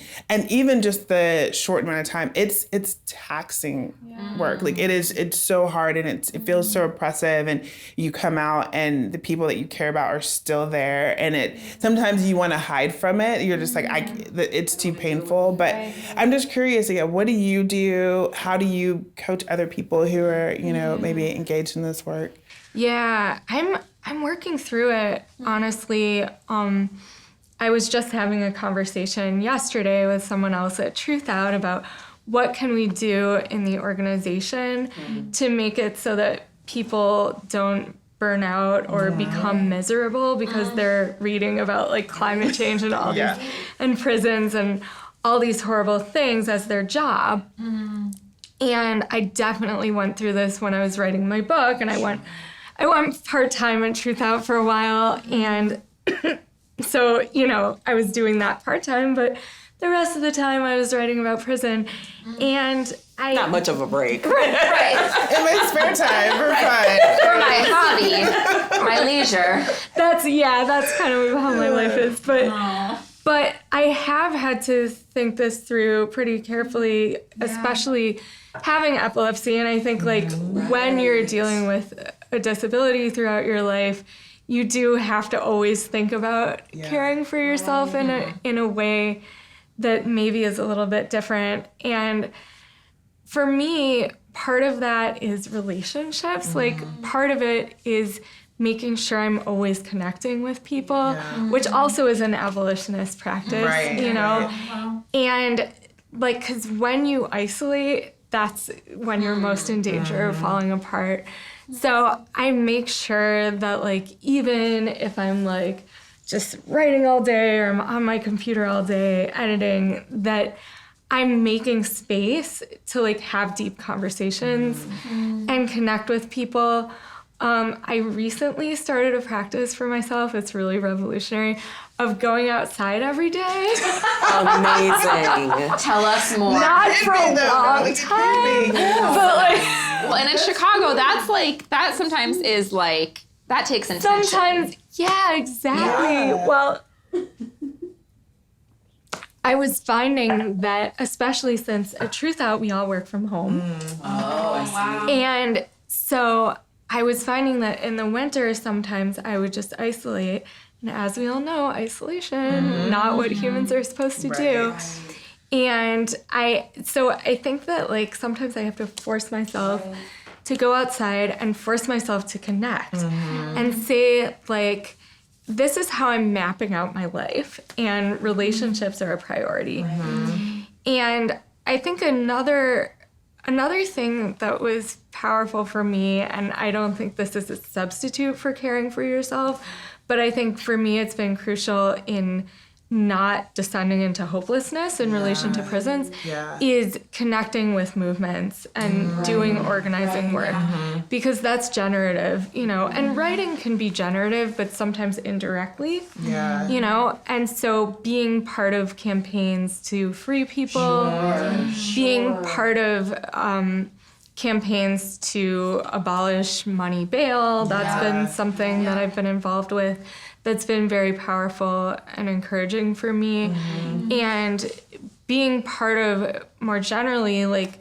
even just the short amount of time, it's taxing work. Like it's so hard, and it feels so oppressive, and you come out and the people that you care about are still there, and sometimes you want to hide from it. You're just like, it's too painful. But I'm just curious, again, what do you do? How do you coach other people who are, you know, maybe engaged in this work? Yeah, I'm working through it, honestly. I was just having a conversation yesterday with someone else at Truth Out about what can we do in the organization to make it so that people don't burn out or become miserable because they're reading about like climate change and all these, and prisons and all these horrible things as their job. And I definitely went through this when I was writing my book, and I went part-time at Truth Out for a while, and so, you know, I was doing that part-time, but the rest of the time I was writing about prison, and Not much of a break. Right. In my spare time, for fun. For my hobby, my leisure. That's kind of how my life is, but But I have had to think this through pretty carefully, especially having epilepsy. And I think like when you're dealing with a disability throughout your life, you do have to always think about caring for yourself in a way that maybe is a little bit different. And for me, part of that is relationships. Like part of it is making sure I'm always connecting with people, which also is an abolitionist practice, you know? And like, because when you isolate, that's when you're most in danger of falling apart. So I make sure that like, even if I'm like just writing all day or I'm on my computer all day editing, that I'm making space to like have deep conversations and connect with people. I recently started a practice for myself, it's really revolutionary, of going outside every day. Amazing. Tell us more. Not for a long time, but like... Well, and in Chicago, that sometimes is like, that takes intention. Sometimes, yeah, exactly. Yeah. Well, I was finding that, especially since at Truth Out, we all work from home. Oh, wow. And so I was finding that in the winter, sometimes I would just isolate. And as we all know, isolation, not what humans are supposed to do. And I think that like sometimes I have to force myself to go outside and force myself to connect and say like, this is how I'm mapping out my life, and relationships are a priority. And I think another thing that was powerful for me, and I don't think this is a substitute for caring for yourself, but I think for me it's been crucial in not descending into hopelessness in relation to prisons, is connecting with movements and doing organizing work, because that's generative, you know, and writing can be generative, but sometimes indirectly, you know, and so being part of campaigns to free people, being part of campaigns to abolish money bail, that's been something that I've been involved with. That's been very powerful and encouraging for me. And being part of, more generally, like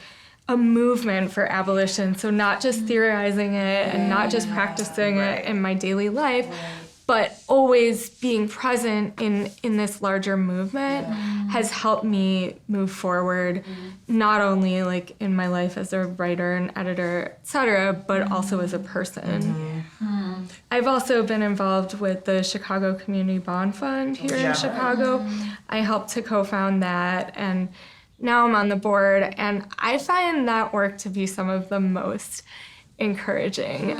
a movement for abolition. So not just theorizing it and not just practicing it in my daily life, but always being present in this larger movement has helped me move forward, not only like in my life as a writer and editor, et cetera, but also as a person. I've also been involved with the Chicago Community Bond Fund here in Chicago. I helped to co-found that, and now I'm on the board, and I find that work to be some of the most encouraging.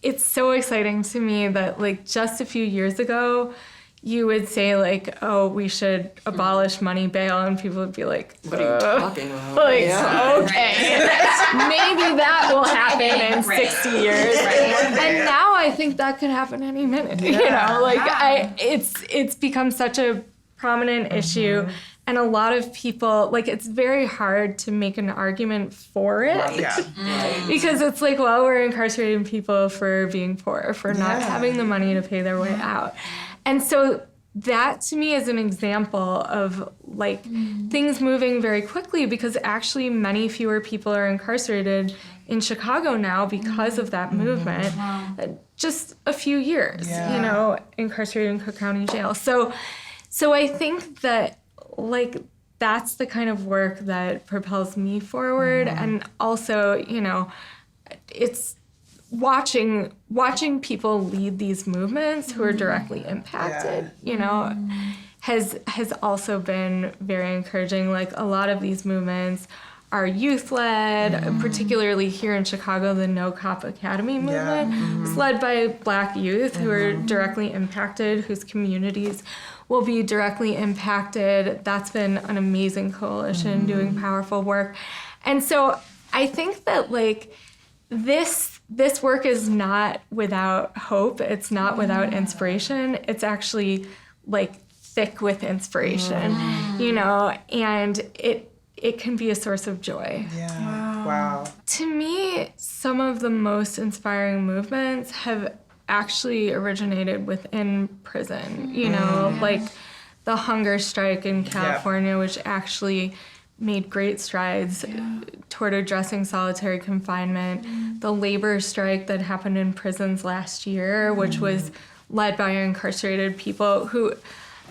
It's so exciting to me that like just a few years ago, you would say like, oh, we should abolish money bail, and people would be like, what are you talking about? Like, okay, maybe that will happen in 60 years. And now I think that could happen any minute, you know, like it's become such a prominent issue. And a lot of people, like, it's very hard to make an argument for it. Because it's like, well, we're incarcerating people for being poor, for not having the money to pay their way out. And so that to me is an example of like things moving very quickly, because actually many fewer people are incarcerated in Chicago now because of that movement. Just a few years, you know, incarcerated in Cook County Jail. So I think that like that's the kind of work that propels me forward. And also, you know, it's watching people lead these movements who are directly impacted, you know, has also been very encouraging. Like a lot of these movements are youth-led, particularly here in Chicago, the No Cop Academy movement is led by Black youth who are directly impacted, whose communities will be directly impacted. That's been an amazing coalition doing powerful work. And so I think that like this work is not without hope. It's not without inspiration. It's actually like thick with inspiration, you know, and it can be a source of joy. Wow. To me, some of the most inspiring movements have actually originated within prison, you know, like the hunger strike in California, which actually made great strides toward addressing solitary confinement. The labor strike that happened in prisons last year, which was led by incarcerated people who,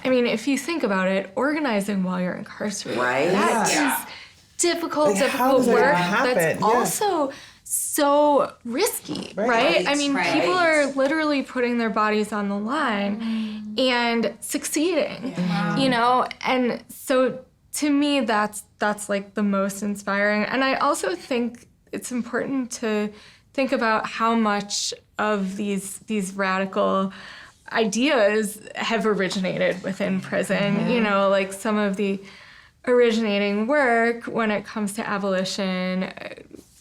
I mean, if you think about it, organizing while you're incarcerated, that is difficult work that's also so risky, right? I mean, people are literally putting their bodies on the line and succeeding, you know? And so to me, that's like the most inspiring. And I also think it's important to think about how much of these radical ideas have originated within prison, you know, like some of the originating work when it comes to abolition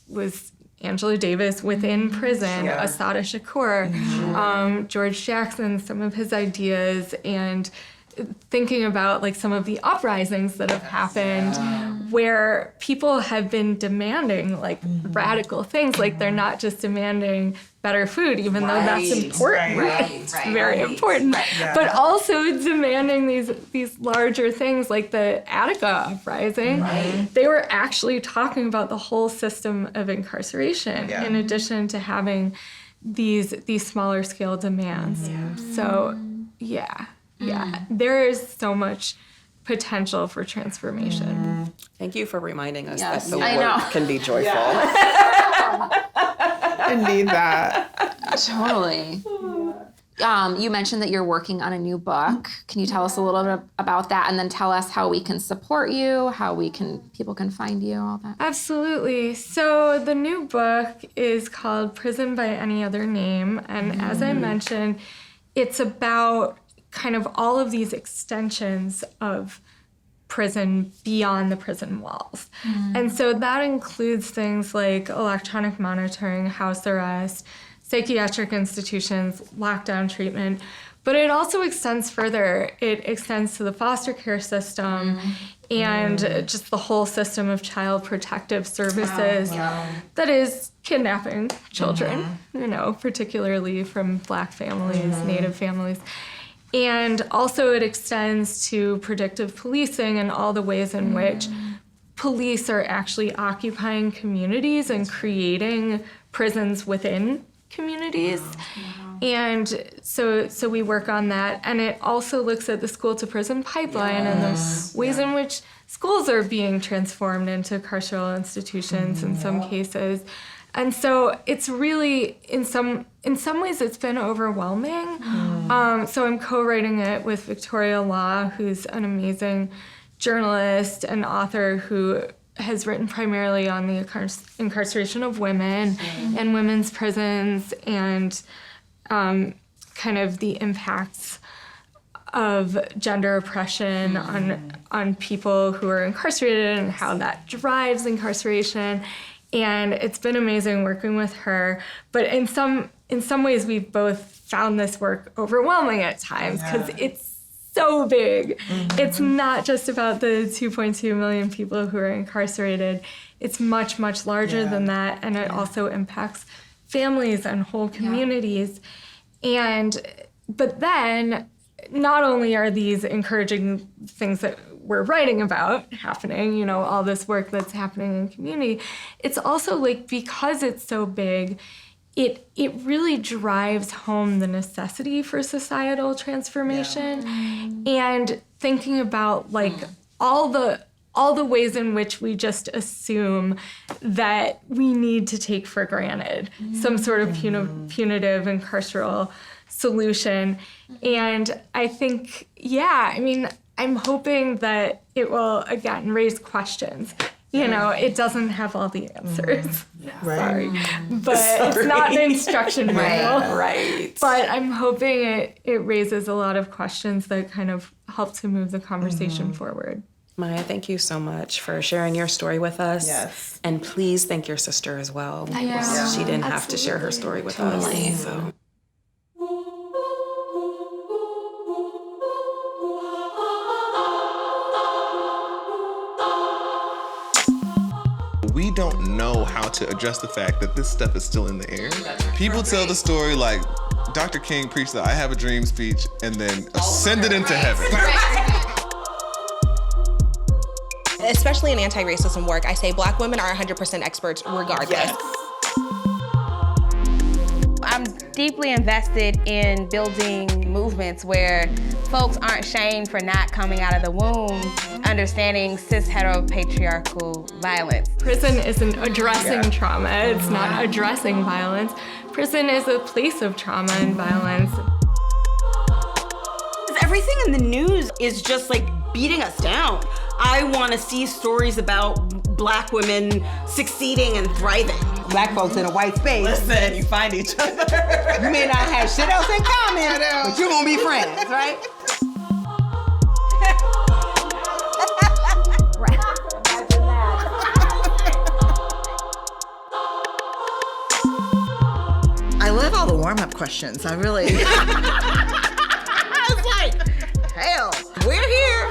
was Angela Davis within prison, Assata Shakur, George Jackson, some of his ideas, and thinking about like some of the uprisings that have happened where people have been demanding like radical things, like they're not just demanding better food, even though that's important, it's very important, but also demanding these larger things like the Attica uprising. They were actually talking about the whole system of incarceration in addition to having these smaller scale demands. So there is so much potential for transformation. Thank you for reminding us that the work can be joyful. I need that. Totally. You mentioned that you're working on a new book. Can you tell us a little bit about that, and then tell us how we can support you, how people can find you, all that? Absolutely. So the new book is called Prison by Any Other Name, and as I mentioned, it's about kind of all of these extensions of prison beyond the prison walls. And so that includes things like electronic monitoring, house arrest, psychiatric institutions, lockdown treatment, but it also extends further. It extends to the foster care system and just the whole system of child protective services that is kidnapping children, you know, particularly from Black families, Native families. And also it extends to predictive policing and all the ways in which police are actually occupying communities and creating prisons within communities. And so we work on that. And it also looks at the school to prison pipeline and the ways in which schools are being transformed into carceral institutions in some cases. And so it's really, in some ways, it's been overwhelming. So I'm co-writing it with Victoria Law, who's an amazing journalist and author who has written primarily on the incarceration of women and women's prisons and kind of the impacts of gender oppression on people who are incarcerated and how that drives incarceration. And it's been amazing working with her. But in some ways, we've both found this work overwhelming at times because it's so big. It's not just about the 2.2 million people who are incarcerated. It's much, much larger than that. And it also impacts families and whole communities. But then, not only are these encouraging things that we're writing about happening, you know, all this work that's happening in community, it's also like, because it's so big, it really drives home the necessity for societal transformation and thinking about like all the ways in which we just assume that we need to take for granted some sort of punitive and carceral solution. And I think, I'm hoping that it will, again, raise questions. You know, it doesn't have all the answers. Sorry. But it's not an instruction manual. But I'm hoping it raises a lot of questions that kind of help to move the conversation forward. Maya, thank you so much for sharing your story with us. Yes. And please thank your sister as well. Yes. She didn't have to share her story with us. So. We don't know how to address the fact that this stuff is still in the air. People tell the story like Dr. King preached the I Have a Dream speech and then ascended into heaven. Especially in anti-racism work, I say Black women are 100% experts regardless. Yes. I'm deeply invested in building movements where folks aren't shamed for not coming out of the womb, understanding cis heteropatriarchal violence. Prison isn't addressing trauma, it's not addressing violence. Prison is a place of trauma and violence. Everything in the news is just like beating us down. I want to see stories about Black women succeeding and thriving. Black folks in a white space. Listen, you find each other. You may not have shit else in common, but you're gonna be friends, right? I love all the warm-up questions. I really... I was like, hell, we're here.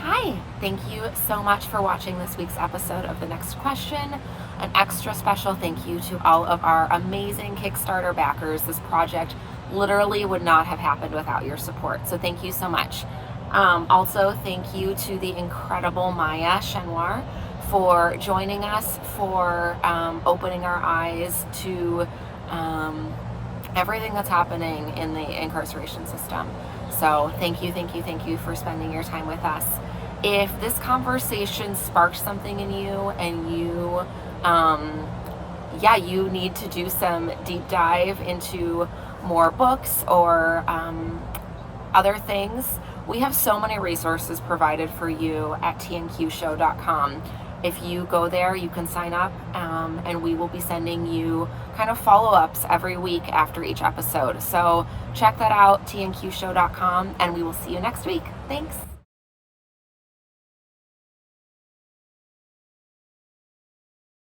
Hi, thank you so much for watching this week's episode of The Next Question. An extra special thank you to all of our amazing Kickstarter backers. This project literally would not have happened without your support, so thank you so much. Also, thank you to the incredible Maya Schenwar for joining us, for opening our eyes to everything that's happening in the incarceration system. So thank you for spending your time with us. If this conversation sparked something in you and you, you need to do some deep dive into more books or other things, we have so many resources provided for you at tnqshow.com. If you go there, you can sign up and we will be sending you kind of follow-ups every week after each episode. So check that out, tnqshow.com, and we will see you next week. Thanks.